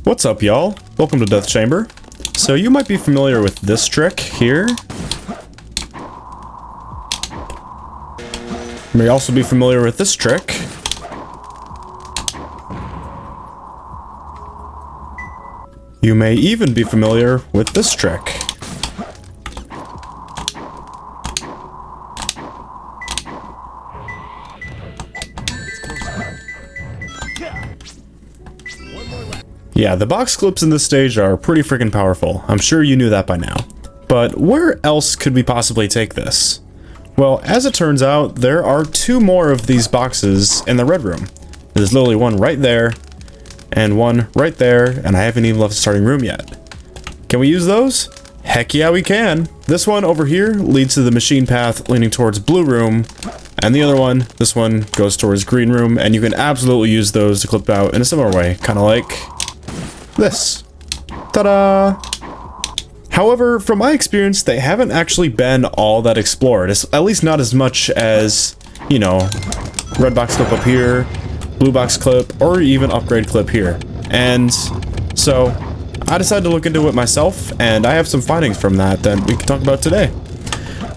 What's up, y'all? Welcome to Death Chamber. So you might be familiar with this trick here. You may also be familiar with this trick. You may even be familiar with this trick. Yeah, the box clips in this stage are pretty freaking powerful. I'm sure you knew that by now. But where else could we possibly take this? Well, as it turns out, there are two more of these boxes in the red room. There's literally one right there, and one right there, and I haven't even left the starting room yet. Can we use those? Heck yeah, we can! This one over here leads to the machine path leaning towards blue room, and the other one, this one, goes towards green room, and you can absolutely use those to clip out in a similar way, kind of like this. Ta-da! However, from my experience, they haven't actually been all that explored, at least not as much as, you know, red box clip up here, blue box clip, or even upgrade clip here. And so I decided to look into it myself, and I have some findings from that we can talk about today.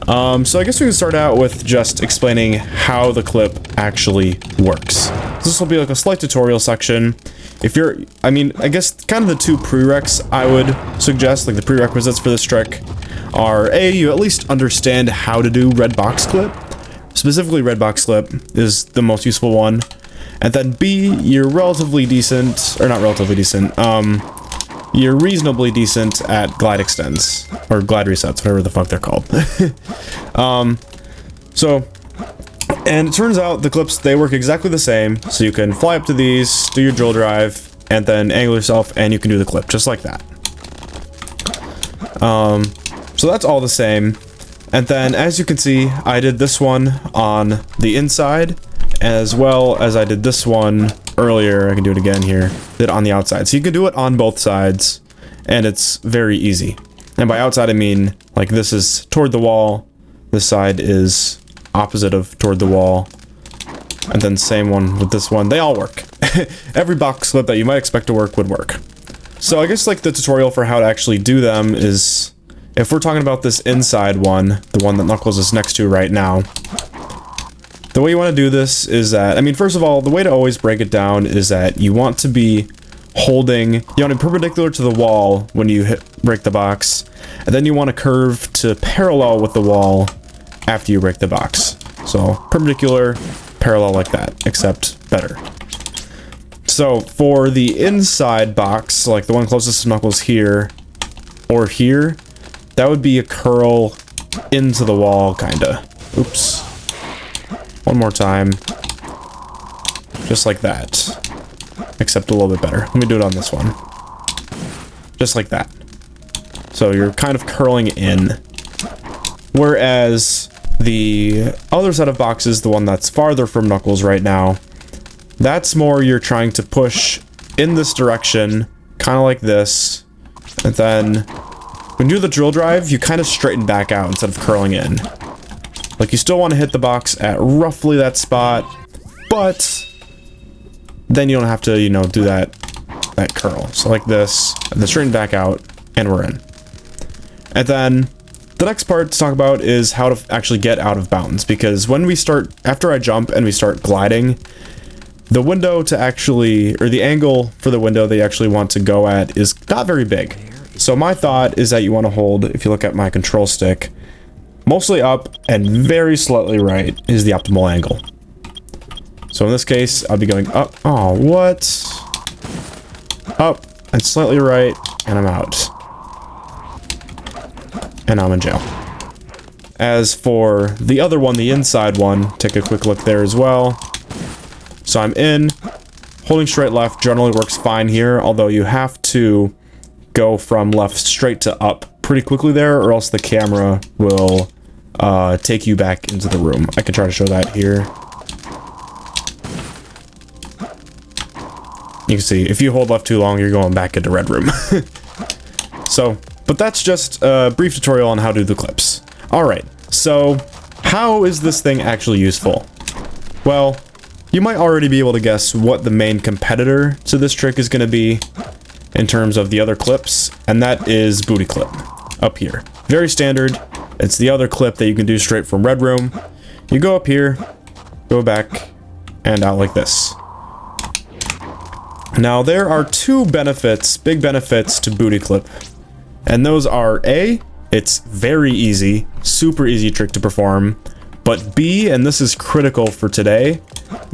So I guess we can start out with just explaining how the clip actually works. This will be like a slight tutorial section. If you're, I guess kind of the two prereqs I would suggest, like the prerequisites for this trick, are A, you at least understand how to do red box clip. Specifically, red box clip is the most useful one. And then B, you're relatively decent, or not relatively decent, you're reasonably decent at glide extends, or glide resets, whatever the fuck they're called. And it turns out the clips, they work exactly the same, so you can fly up to these, do your drill drive, and then angle yourself, and you can do the clip, just like that. So that's all the same. And then, as you can see, I did this one on the inside, as well as I did this one earlier. I can do it again here. Did it on the outside. So you can do it on both sides, and it's very easy. And by outside, I mean, like, this is toward the wall, this side is opposite of toward the wall, and then same one with this one. They all work. Every box clip that you might expect to work would work. So I guess like the tutorial for how to actually do them is, if we're talking about this inside one, the one that Knuckles is next to right now, the way you want to do this is that, first of all, the way to always break it down is that you want to be holding, you want to be perpendicular to the wall when you break the box, and then you want to curve to parallel with the wall after you break the box. So perpendicular, parallel like that, except better. So for the inside box, like the one closest to Knuckles here, or here, that would be a curl into the wall, kinda. Oops. One more time. Just like that. Except a little bit better. Let me do it on this one. Just like that. So you're kind of curling in. Whereas the other set of boxes, the one that's farther from Knuckles right now, that's more you're trying to push in this direction, kind of like this, and then when you do the drill drive, you kind of straighten back out instead of curling in. Like, you still want to hit the box at roughly that spot, but then you don't have to, you know, do that curl. So like this, and then straighten back out, and we're in. And then the next part to talk about is how to actually get out of bounds, because when we start, after I jump and we start gliding, the window to actually, or the angle for the window they actually want to go at is not very big. So my thought is that you want to hold, if you look at my control stick, mostly up and very slightly right is the optimal angle. So in this case, I'll be going up, oh, what? Up and slightly right, and I'm out. And I'm in jail. As for the other one, the inside one, take a quick look there as well. So I'm in. Holding straight left generally works fine here, although you have to go from left straight to up pretty quickly there, or else the camera will take you back into the room. I can try to show that here. You can see, if you hold left too long, you're going back into red room. So, but that's just a brief tutorial on how to do the clips. Alright, so how is this thing actually useful? Well, you might already be able to guess what the main competitor to this trick is going to be. in terms of the other clips, and that is booty clip up here. Very standard. It's the other clip that you can do straight from Red Room. You go up here, go back, and out like this. Now, there are two benefits, big benefits to booty clip, and those are A, it's very easy, super easy trick to perform, but B, and this is critical for today,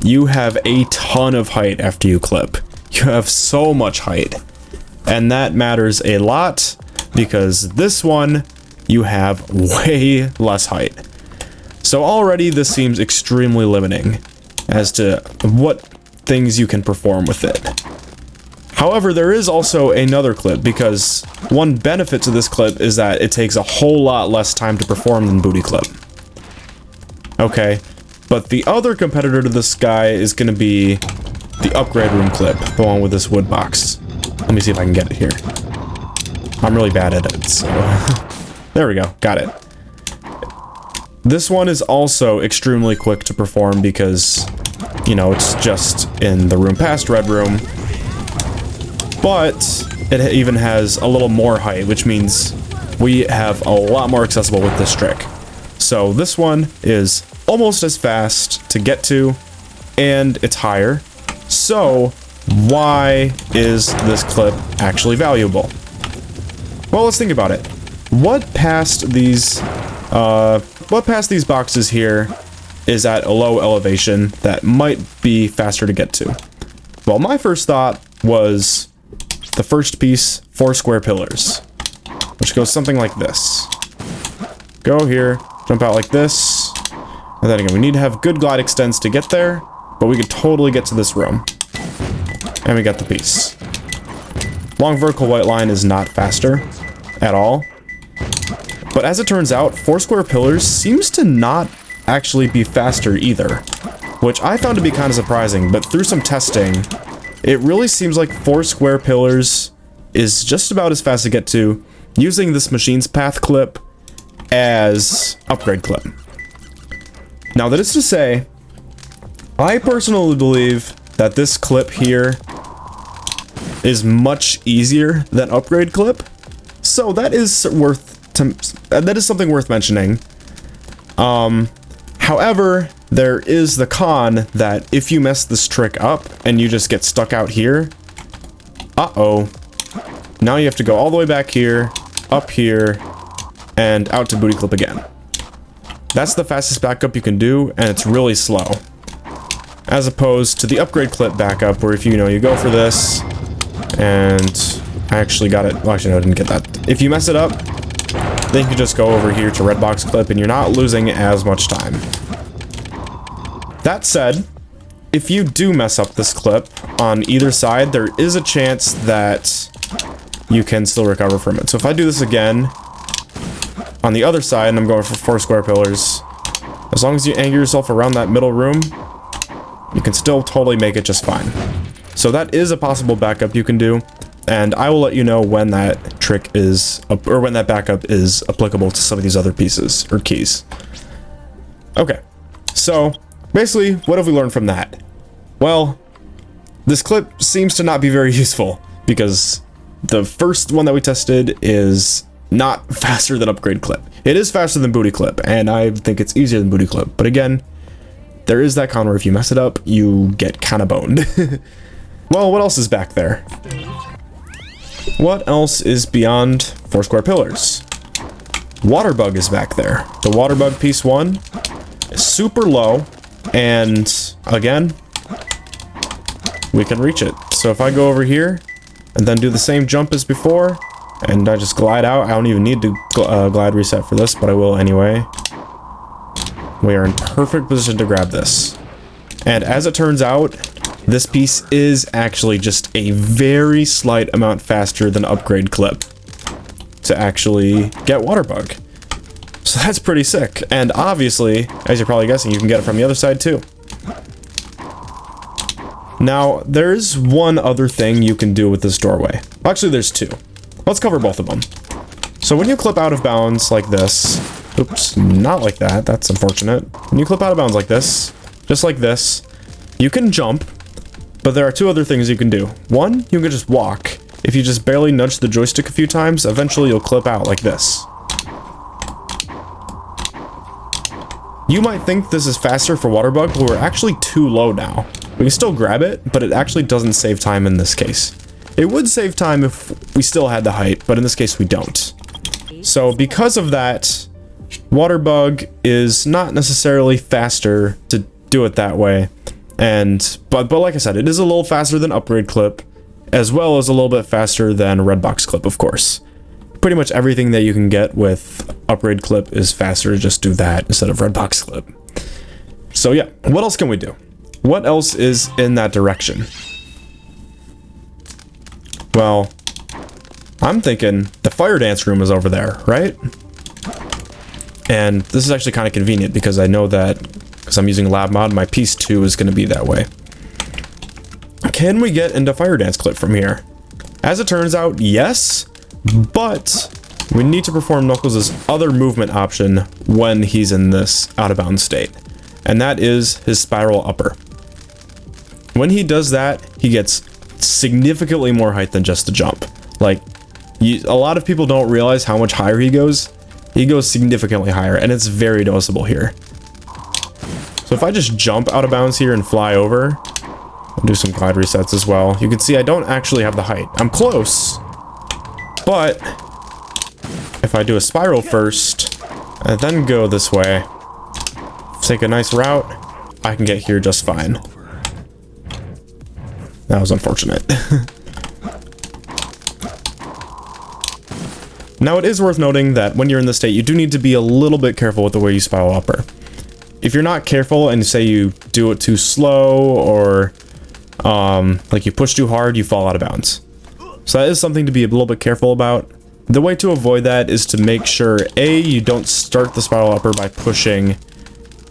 you have a ton of height after you clip. You have so much height, and that matters a lot because this one, you have way less height. So already this seems extremely limiting as to what things you can perform with it. However, there is also another clip, because one benefit to this clip is that it takes a whole lot less time to perform than booty clip. Okay, but the other competitor to this guy is going to be the upgrade room clip, the one with this wood box. Let me see if I can get it here. I'm really bad at it, so... There we go, got it. This one is also extremely quick to perform because, you know, it's just in the room past Red Room. But it even has a little more height, which means we have a lot more accessible with this trick. So this one is almost as fast to get to, and it's higher. So why is this clip actually valuable? Well, let's think about it. What past these boxes here is at a low elevation that might be faster to get to? Well, my first thought was the first piece, 4 square pillars, which goes something like this. Go here, jump out like this, and then again, we need to have good glide extents to get there, but we could totally get to this room. And we got the piece. Long vertical white line is not faster at all. But as it turns out, 4 square pillars seems to not actually be faster either, which I found to be kind of surprising, but through some testing, it really seems like 4 square pillars is just about as fast to get to using this machine's path clip as upgrade clip. Now, that is to say, I personally believe that this clip here is much easier than upgrade clip, so that is something worth mentioning. However, there is the con that if you mess this trick up and you just get stuck out here, now you have to go all the way back here, up here, and out to booty clip again. That's the fastest backup you can do, and it's really slow. As opposed to the upgrade clip backup, where if you go for this, and I actually got it, well, actually no, I didn't get that. If you mess it up, then you can just go over here to red box clip, and you're not losing as much time. That said, if you do mess up this clip on either side, there is a chance that you can still recover from it. So if I do this again on the other side, and I'm going for 4 square pillars, as long as you angle yourself around that middle room, you can still totally make it just fine. So that is a possible backup you can do, and I will let you know when that trick is, or when that backup is applicable to some of these other pieces, or keys. Okay, so basically, what have we learned from that? Well, this clip seems to not be very useful, because the first one that we tested is not faster than upgrade clip. It is faster than booty clip, and I think it's easier than booty clip, but again, there is that con where if you mess it up, you get kind of boned. Well, what else is back there? What else is beyond 4 square pillars? Water bug is back there. The water bug piece 1 is super low, and again, we can reach it. So if I go over here and then do the same jump as before, and I just glide out, I don't even need to glide reset for this, but I will anyway. We are in perfect position to grab this. And as it turns out, this piece is actually just a very slight amount faster than upgrade clip to actually get water bug. So that's pretty sick. And obviously, as you're probably guessing, you can get it from the other side too. Now, there's one other thing you can do with this doorway. Actually, there's 2. Let's cover both of them. So when you clip out of bounds like this, oops, not like that, that's unfortunate. When you clip out of bounds like this, just like this, you can jump, but there are 2 other things you can do. One, you can just walk, if you just barely nudge the joystick a few times, eventually you'll clip out like this. You might think this is faster for water bug, but we're actually too low now. We can still grab it, but it actually doesn't save time in this case. It would save time if we still had the height, but in this case we don't. So because of that, water bug is not necessarily faster to do it that way. But like I said, it is a little faster than upgrade clip, as well as a little bit faster than red box clip, of course. Pretty much everything that you can get with upgrade clip is faster to just do that instead of red box clip. So yeah, what else can we do? What else is in that direction? Well, I'm thinking the fire dance room is over there, right? And this is actually kind of convenient because I know that because I'm using lab mod, my piece 2 is going to be that way. Can we get into fire dance clip from here? As it turns out, yes, but we need to perform Knuckles' other movement option when he's in this out of bounds state, and that is his spiral upper. When he does that, he gets significantly more height than just a jump. Like, a lot of people don't realize how much higher he goes. He goes significantly higher, and it's very noticeable here. So if I just jump out of bounds here and fly over, I'll do some glide resets as well. You can see I don't actually have the height. I'm close, but if I do a spiral first, and then go this way, take a nice route, I can get here just fine. That was unfortunate. Now, it is worth noting that when you're in this state, you do need to be a little bit careful with the way you spiral upper. If you're not careful and say you do it too slow or like you push too hard, you fall out of bounds. So that is something to be a little bit careful about. The way to avoid that is to make sure, A, you don't start the spiral upper by pushing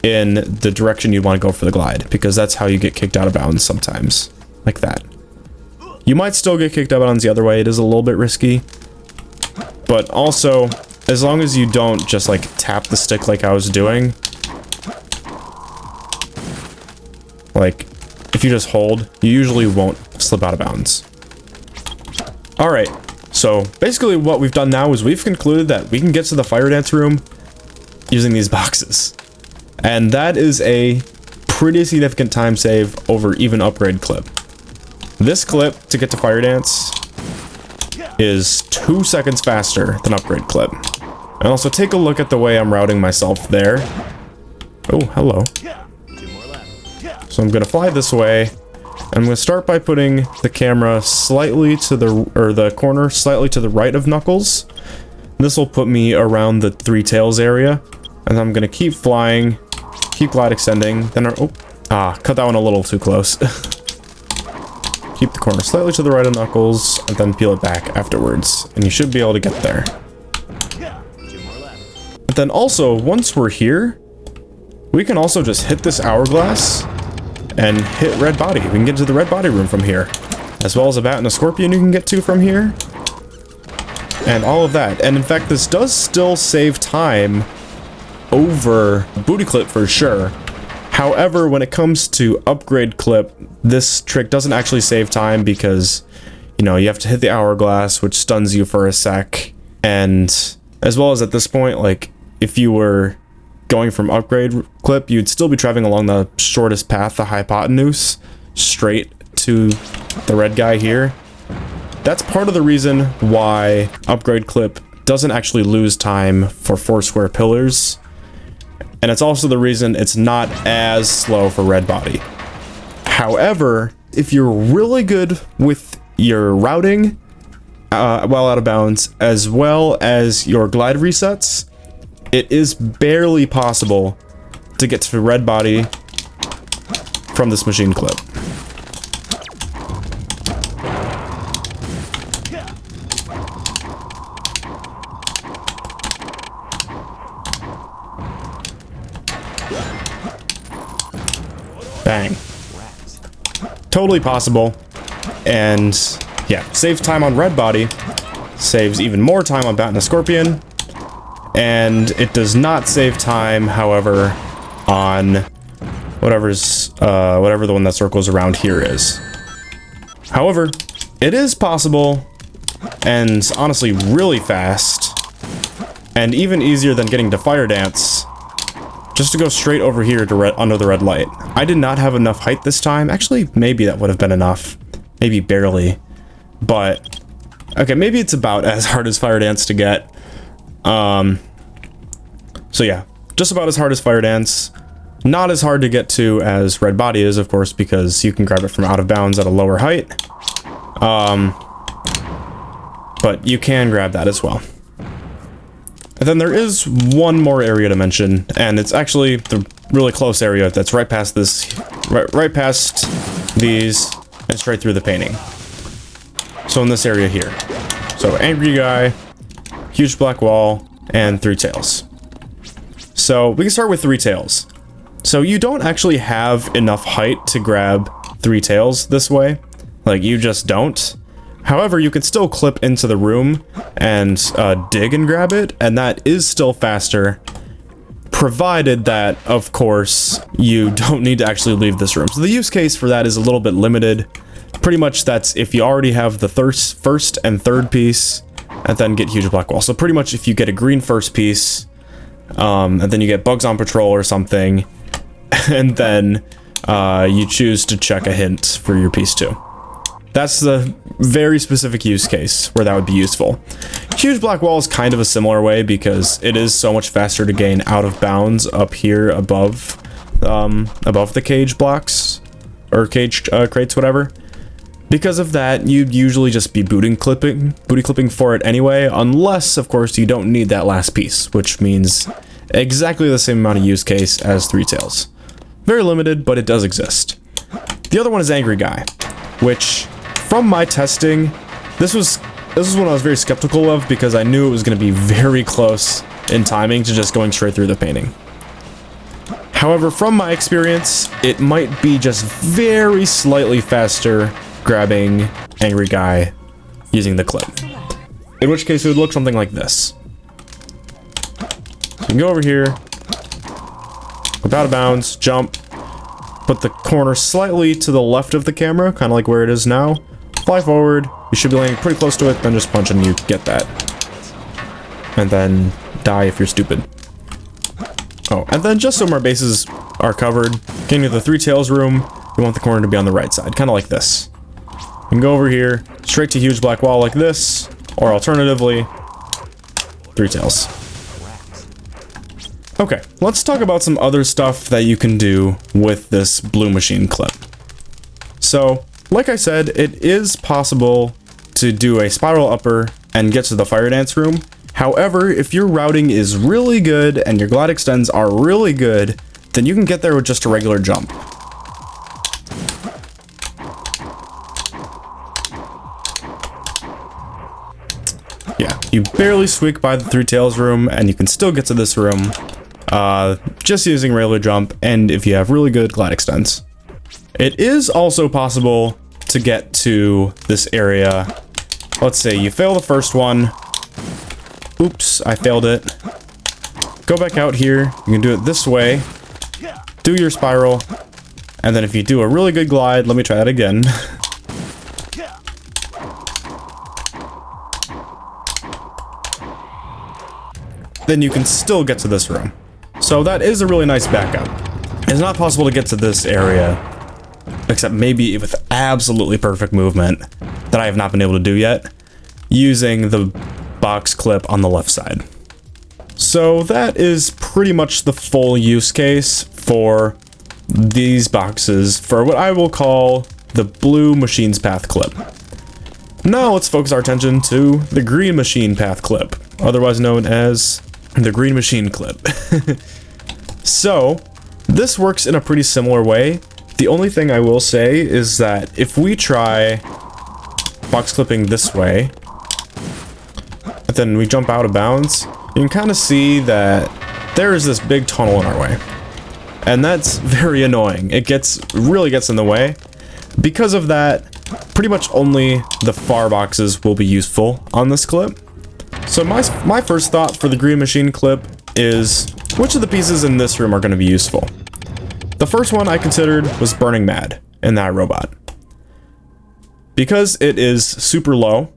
in the direction you want to go for the glide, because that's how you get kicked out of bounds sometimes, like that. You might still get kicked out of bounds the other way. It is a little bit risky. But also, as long as you don't just like tap the stick like I was doing, like if you just hold, you usually won't slip out of bounds. Alright, so basically what we've done now is we've concluded that we can get to the fire dance room using these boxes. And that is a pretty significant time save over even upgrade clip. This clip to get to fire dance is 2 seconds faster than upgrade clip. And also take a look at the way I'm routing myself there. Oh, hello. So I'm gonna fly this way. I'm gonna start by putting the camera slightly to the corner slightly to the right of Knuckles. This will put me around the three tails area. And I'm gonna keep flying, keep glide extending, then cut that one a little too close. Keep the corner slightly to the right of Knuckles, and then peel it back afterwards, and you should be able to get there. But then also, once we're here, we can also just hit this hourglass and hit red body. We can get to the red body room from here, as well as a bat and a scorpion you can get to from here, and all of that. And in fact, this does still save time over booty clip for sure. However, when it comes to upgrade clip, this trick doesn't actually save time because, you know, you have to hit the hourglass, which stuns you for a sec. And as well as at this point, like, if you were going from upgrade clip, you'd still be traveling along the shortest path, the hypotenuse, straight to the red guy here. That's part of the reason why upgrade clip doesn't actually lose time for 4 square pillars. And it's also the reason it's not as slow for red body. However, if you're really good with your routing while out of bounds, as well as your glide resets, it is barely possible to get to red body from this machine clip. Bang. Totally possible. And yeah, saves time on red body, saves even more time on bat and a scorpion, and it does not save time, however, on whatever the one that circles around here is. However, it is possible and honestly really fast, and even easier than getting to Fire Dance, just to go straight over here to under the red light. I did not have enough height this time. Actually, maybe that would have been enough. Maybe barely. But, okay, maybe it's about as hard as Fire Dance to get. So yeah, just about as hard as Fire Dance. Not as hard to get to as Red Body is, of course, because you can grab it from out of bounds at a lower height. But you can grab that as well. And then there is one more area to mention, and it's actually the really close area that's right past this, right past these, and straight through the painting. So in this area here. So angry guy, huge black wall, and three tails. So we can start with three tails. So you don't actually have enough height to grab three tails this way. Like, you just don't. However, you can still clip into the room and dig and grab it, and that is still faster, provided that, of course, you don't need to actually leave this room. So the use case for that is a little bit limited. Pretty much that's if you already have the first and third piece, and then get huge black wall. So pretty much if you get a green first piece, and then you get bugs on patrol or something, and then you choose to check a hint for your piece 2. That's the very specific use case where that would be useful. Huge black wall is kind of a similar way because it is so much faster to gain out of bounds up here above the cage blocks or cage crates, whatever. Because of that, you'd usually just be booty clipping for it anyway, unless of course you don't need that last piece, which means exactly the same amount of use case as three tails. Very limited, but it does exist. The other one is Angry Guy, which, from my testing, this was one I was very skeptical of because I knew it was going to be very close in timing to just going straight through the painting. However, from my experience, it might be just very slightly faster grabbing Angry Guy using the clip. In which case it would look something like this. So you can go over here, out of bounds, jump, put the corner slightly to the left of the camera, kind of like where it is now. Fly forward, you should be landing pretty close to it, then just punch and you get that. And then die if you're stupid. Oh, and then just so our bases are covered, getting to the three tails room, we want the corner to be on the right side, kind of like this. You can go over here, straight to huge black wall like this, or alternatively, three tails. Okay, let's talk about some other stuff that you can do with this blue machine clip. So, like I said, it is possible to do a spiral upper and get to the Fire Dance room. However, if your routing is really good and your glide extends are really good, then you can get there with just a regular jump. Yeah, you barely squeak by the three tails room and you can still get to this room. Just using regular jump, and if you have really good glide extends. It is also possible to get to this area. Let's say you fail the first one. Oops, I failed it. Go back out here. You can do it this way. Do your spiral. And then if you do a really good glide, let me try that again. Then you can still get to this room. So that is a really nice backup. It's not possible to get to this area, except maybe with absolutely perfect movement that I have not been able to do yet, using the box clip on the left side. So that is pretty much the full use case for these boxes for what I will call the blue machine's path clip. Now let's focus our attention to the green machine path clip, otherwise known as the green machine clip. So, this works in a pretty similar way. The only thing I will say is that if we try box clipping this way, and then we jump out of bounds, you can kind of see that there is this big tunnel in our way. And that's very annoying. It really gets in the way. Because of that, pretty much only the far boxes will be useful on this clip. So my first thought for the green machine clip is, which of the pieces in this room are going to be useful? The first one I considered was Burning Mad in that robot. Because it is super low,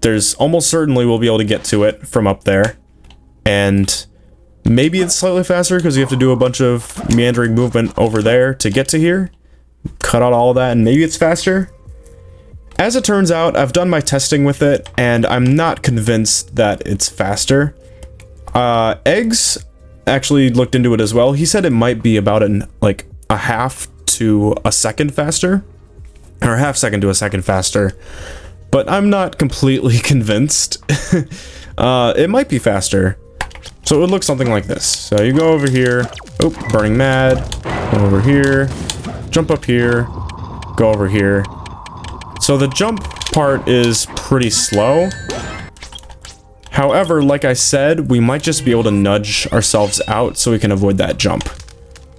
there's almost certainly we'll be able to get to it from up there. And maybe it's slightly faster because you have to do a bunch of meandering movement over there to get to here. Cut out all of that and maybe it's faster. As it turns out, I've done my testing with it and I'm not convinced that it's faster. Eggs actually looked into it as well. He said it might be about like a half to a second faster, or a half second to a second faster, but I'm not completely convinced. It might be faster. So it would look something like this. So you go over here, burning mad, go over here, jump up here, go over here. So the jump part is pretty slow. However, like I said, we might just be able to nudge ourselves out so we can avoid that jump.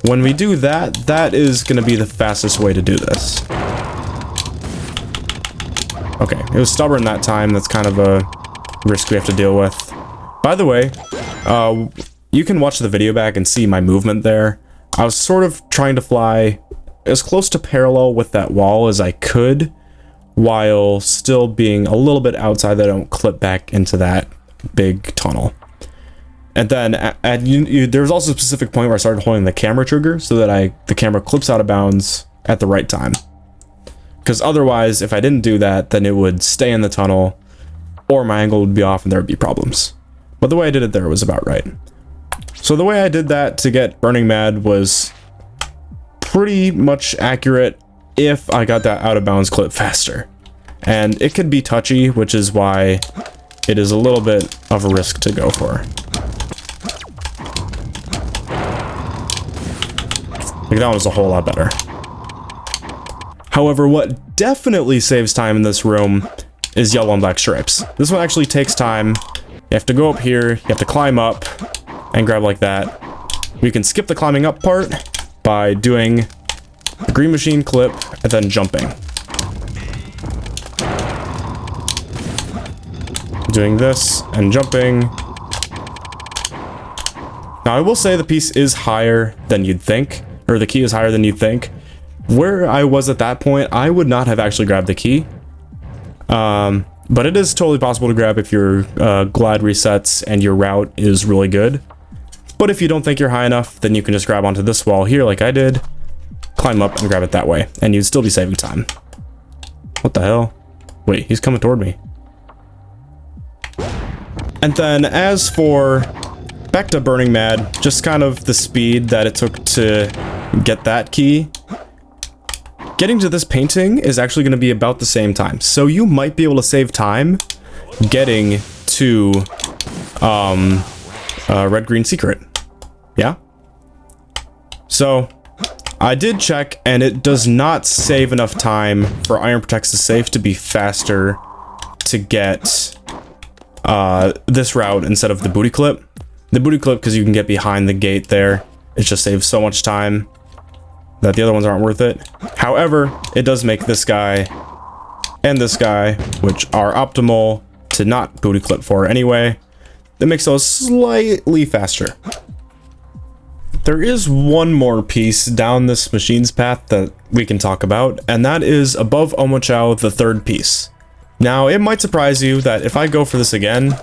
When we do that, that is going to be the fastest way to do this. Okay, it was stubborn that time. That's kind of a risk we have to deal with. By the way, you can watch the video back and see my movement there. I was sort of trying to fly as close to parallel with that wall as I could, while still being a little bit outside that I don't clip back into that big tunnel. And then there was also a specific point where I started holding the camera trigger so that the camera clips out of bounds at the right time. Because otherwise, if I didn't do that, then it would stay in the tunnel, or my angle would be off and there would be problems. But the way I did it there was about right. So the way I did that to get Burning Mad was pretty much accurate if I got that out of bounds clip faster. And it could be touchy, which is why it is a little bit of a risk to go for. Like, that one was a whole lot better. However, what definitely saves time in this room is yellow and black stripes. This one actually takes time. You have to go up here, you have to climb up, and grab like that. We can skip the climbing up part by doing the green machine clip and then jumping. Doing this and jumping. Now, I will say the piece is higher than you'd think, or the key is higher than you'd think. Where I was at that point, I would not have actually grabbed the key. But it is totally possible to grab if your glide resets and your route is really good. But if you don't think you're high enough, then you can just grab onto this wall here like I did, climb up and grab it that way, and you'd still be saving time. What the hell? Wait, he's coming toward me. And then as for back to Burning Mad, just kind of the speed that it took to get that key. Getting to this painting is actually going to be about the same time. So you might be able to save time getting to Red Green Secret. Yeah? So I did check and it does not save enough time for Iron Protects the Safe to be faster to get this route instead of the booty clip. The booty clip, because you can get behind the gate there, it just saves so much time that the other ones aren't worth it. However, it does make this guy and this guy, which are optimal to not booty clip for anyway, it makes those slightly faster. There is one more piece down this machine's path that we can talk about, and that is above Omochao, the third piece. Now, it might surprise you that if I go for this again,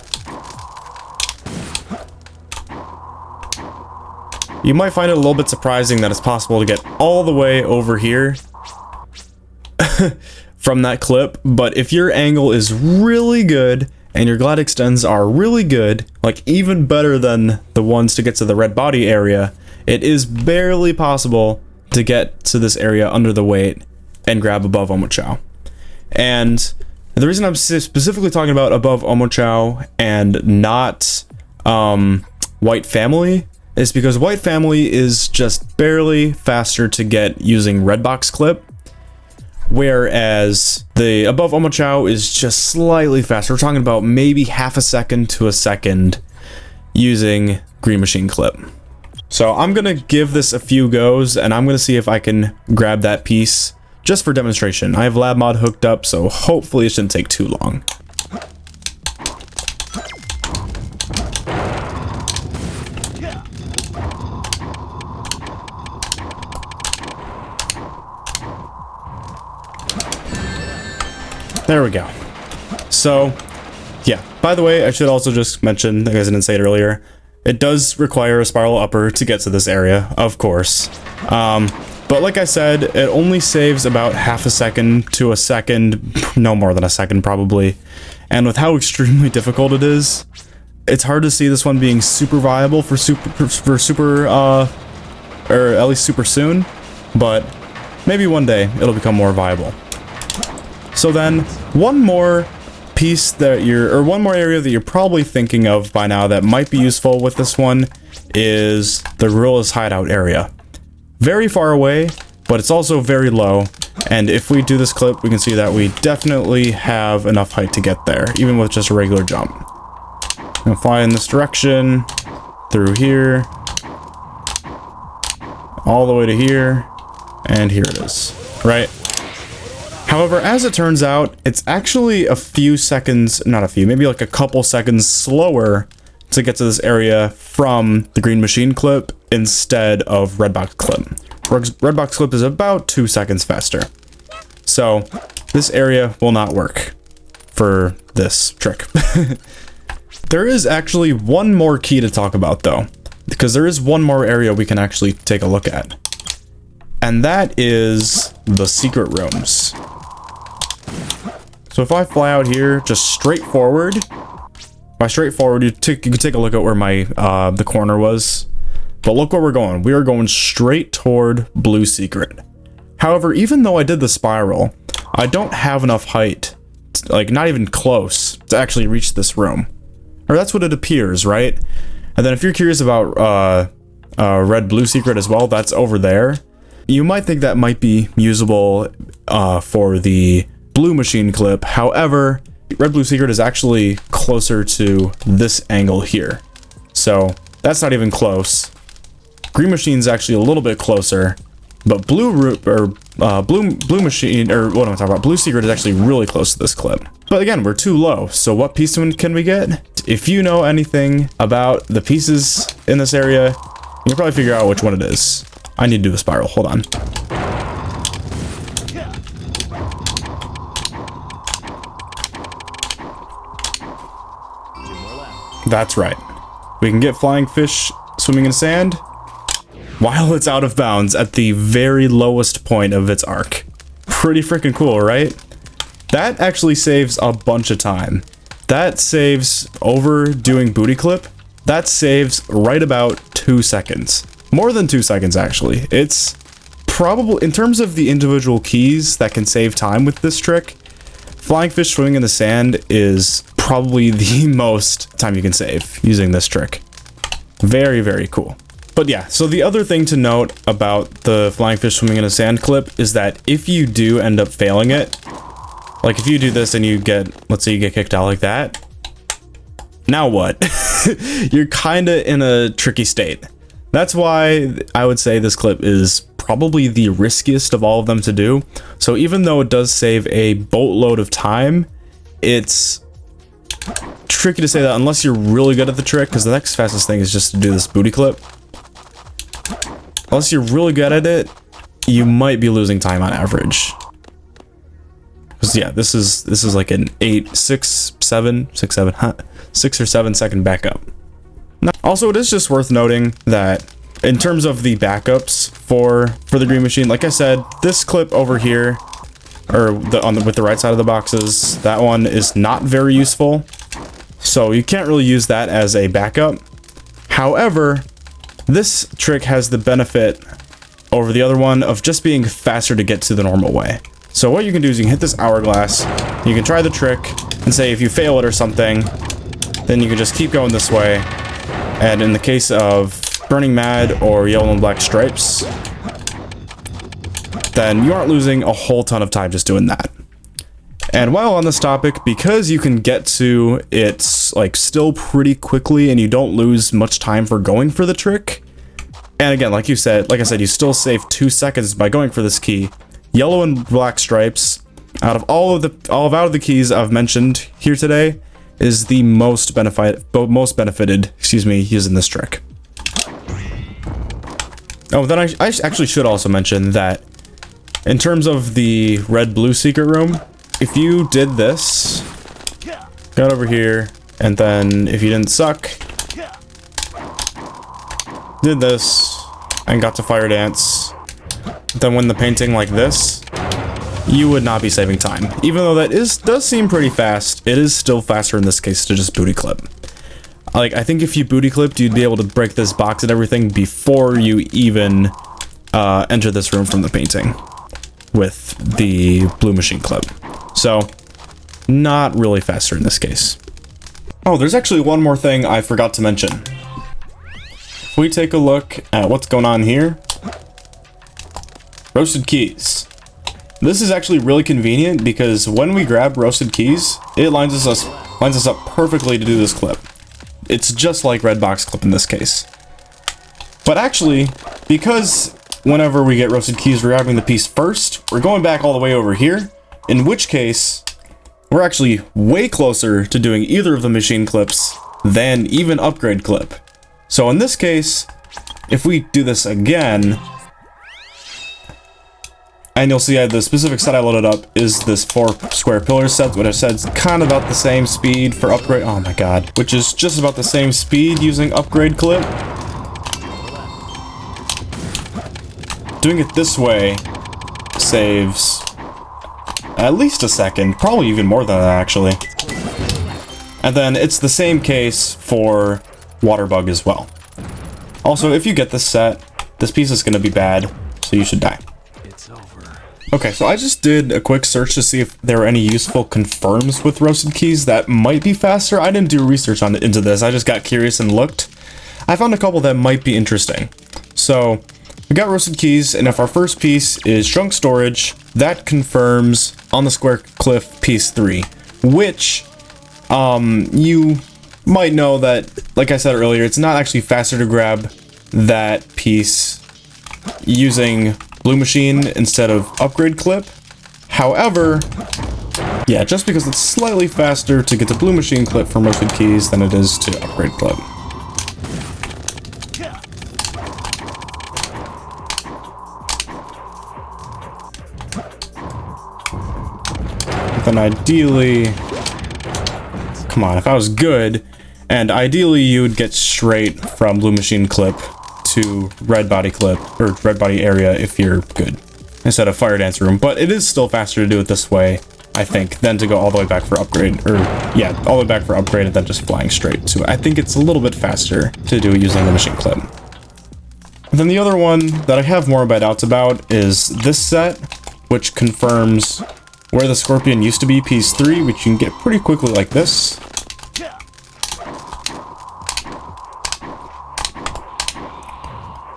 you might find it a little bit surprising that it's possible to get all the way over here from that clip, but if your angle is really good and your glide extends are really good, like even better than the ones to get to the red body area, it is barely possible to get to this area under the weight and grab above Omochao. And the reason I'm specifically talking about above Omochao and not White Family is because White Family is just barely faster to get using red box clip, whereas the above Omochao is just slightly faster. We're talking about maybe half a second to a second using green machine clip. So I'm gonna give this a few goes and I'm gonna see if I can grab that piece just for demonstration. I have lab mod hooked up, so hopefully it shouldn't take too long. There we go. So yeah, by the way, I should also just mention, I guess I didn't say it earlier, it does require a spiral upper to get to this area, of course. But like I said, it only saves about half a second to a second, no more than a second probably. And with how extremely difficult it is, it's hard to see this one being super viable for super, or at least super soon. But maybe one day it'll become more viable. So then, one more piece that one more area that you're probably thinking of by now that might be useful with this one is the gorilla's hideout area. Very far away, but it's also very low, and if we do this clip, we can see that we definitely have enough height to get there, even with just a regular jump. I'm gonna fly in this direction, through here, all the way to here, and here it is, right? However, as it turns out, it's actually a few seconds, not a few, maybe like a couple seconds slower to get to this area from the green machine clip instead of red box clip. Red box clip is about 2 seconds faster. So this area will not work for this trick. There is actually one more key to talk about though, because there is one more area we can actually take a look at. And that is the secret rooms. So if I fly out here, just straight forward, by straight forward, you can take a look at where my the corner was. But look where we're going. We are going straight toward blue secret. However, even though I did the spiral, I don't have enough height, like not even close, to actually reach this room. Or that's what it appears, right? And then if you're curious about red blue secret as well, that's over there. You might think that might be usable for the blue machine clip. However, red blue secret is actually closer to this angle here. So that's not even close. Green machine's actually a little bit closer, but blue machine, or what am I talking about? Blue secret is actually really close to this clip. But again, we're too low. So what piece can we get? If you know anything about the pieces in this area, you can probably figure out which one it is. I need to do a spiral. Hold on. That's right. We can get flying fish swimming in sand while it's out of bounds at the very lowest point of its arc. Pretty freaking cool, right? That actually saves a bunch of time. That saves over doing booty clip. That saves right about 2 seconds. More than 2 seconds, actually. It's probably, in terms of the individual keys that can save time with this trick, flying fish swimming in the sand is probably the most time you can save using this trick. Very, very cool. But yeah, so the other thing to note about the flying fish swimming in a sand clip is that if you do end up failing it, like if you do this and you get, let's say you get kicked out like that, now what? You're kind of in a tricky state. That's why I would say this clip is probably the riskiest of all of them to do. So even though it does save a boatload of time, it's tricky to say that unless you're really good at the trick, because the next fastest thing is just to do this booty clip. Unless you're really good at it, you might be losing time on average. Because yeah, this is like an 6 or 7 second backup. Also, it is just worth noting that in terms of the backups for the green machine, like I said, this clip over here, or with the right side of the boxes, that one is not very useful. So you can't really use that as a backup. However, this trick has the benefit over the other one of just being faster to get to the normal way. So what you can do is you can hit this hourglass, you can try the trick, and say if you fail it or something, then you can just keep going this way. And in the case of Burning Mad or Yellow and Black Stripes, then you aren't losing a whole ton of time just doing that. And while on this topic, because you can get to it like still pretty quickly and you don't lose much time for going for the trick, and again, like I said, you still save 2 seconds by going for this key. Yellow and Black Stripes, out of the keys I've mentioned here today, is the most benefited, using this trick. Oh, then I actually should also mention that in terms of the red blue secret room, if you did this got over here, and then if you didn't suck, did this, and got to fire dance, then when the painting like this, you would not be saving time. Even though that does seem pretty fast, it is still faster in this case to just booty clip. Like, I think if you booty clipped, you'd be able to break this box and everything before you even enter this room from the painting with the blue machine clip. So, not really faster in this case. Oh, there's actually one more thing I forgot to mention. If we take a look at what's going on here, roasted keys. This is actually really convenient because when we grab roasted keys, it lines us up perfectly to do this clip. It's just like red box clip in this case. But actually, because whenever we get roasted keys, we're grabbing the piece first, we're going back all the way over here, in which case, we're actually way closer to doing either of the machine clips than even upgrade clip. So in this case, if we do this again, and you'll see the specific set I loaded up is this 4 square pillar set, which I said is kind of about the same speed for upgrade. Oh my god. Which is just about the same speed using upgrade clip. Doing it this way saves at least a second, probably even more than that actually. And then it's the same case for water bug as well. Also, if you get this set, this piece is going to be bad, so you should die. Okay, so I just did a quick search to see if there were any useful confirms with roasted keys that might be faster. I didn't do research into this, I just got curious and looked. I found a couple that might be interesting. So, we got roasted keys, and if our first piece is shrunk storage, that confirms on the square cliff piece 3, which, you might know that, like I said earlier, it's not actually faster to grab that piece using blue machine instead of upgrade clip. However, yeah, just because it's slightly faster to get the blue machine clip from roasted keys than it is to upgrade clip. Then ideally, come on, if I was good, and ideally you would get straight from blue machine clip to red body clip, or red body area if you're good, instead of fire dance room. But it is still faster to do it this way, I think, than to go all the way back for upgrade, or yeah, all the way back for upgrade and then just flying straight to it. I think it's a little bit faster to do it using the machine clip. And then the other one that I have more doubts about is this set, which confirms where the scorpion used to be, piece 3, which you can get pretty quickly like this.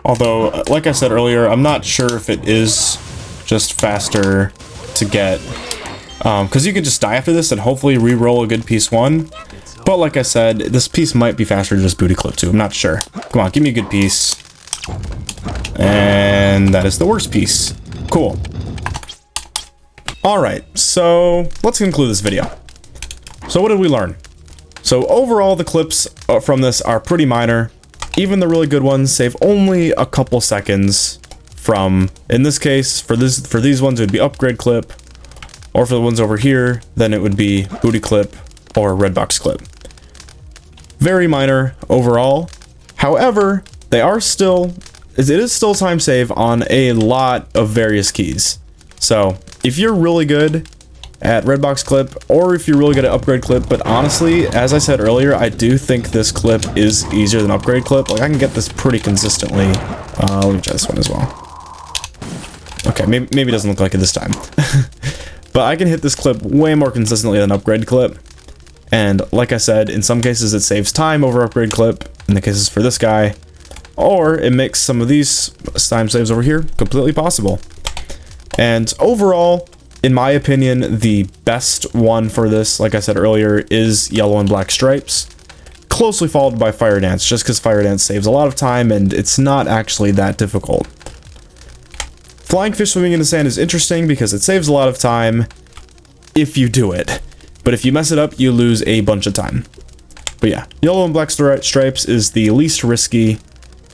Although, like I said earlier, I'm not sure if it is just faster to get, because you can just die after this and hopefully re-roll a good piece 1. But like I said, this piece might be faster to just booty clip too. I'm not sure. Come on, give me a good piece. And that is the worst piece. Cool. Alright, so let's conclude this video. So what did we learn? So overall, the clips from this are pretty minor. Even the really good ones save only a couple seconds from, in this case, for these ones it would be upgrade clip, or for the ones over here, then it would be booty clip or red box clip. Very minor overall. However, they are still, it is still time save on a lot of various keys. So if you're really good at red box clip, or if you're really good at upgrade clip, but honestly, as I said earlier, I do think this clip is easier than upgrade clip. Like, I can get this pretty consistently. Let me try this one as well. Okay, maybe it doesn't look like it this time. But I can hit this clip way more consistently than upgrade clip. And like I said, in some cases it saves time over upgrade clip, in the cases for this guy, or it makes some of these time saves over here completely possible. And overall, in my opinion, the best one for this, like I said earlier, is yellow and black stripes. Closely followed by fire dance, just because fire dance saves a lot of time and it's not actually that difficult. Flying fish swimming in the sand is interesting because it saves a lot of time if you do it. But if you mess it up, you lose a bunch of time. But yeah, yellow and black stripes is the least risky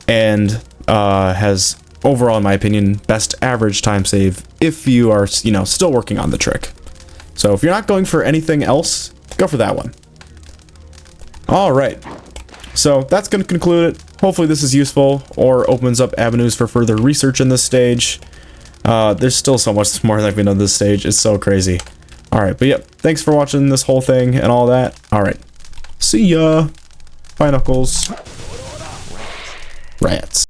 and has, overall in my opinion, best average time save if you are, you know, still working on the trick. So if you're not going for anything else, go for that one. Alright, so that's going to conclude it. Hopefully this is useful or opens up avenues for further research in this stage. There's still so much more that I've been on this stage. It's so crazy. Alright, but yep, thanks for watching this whole thing and all that. Alright, see ya. Bye, Knuckles. Rats.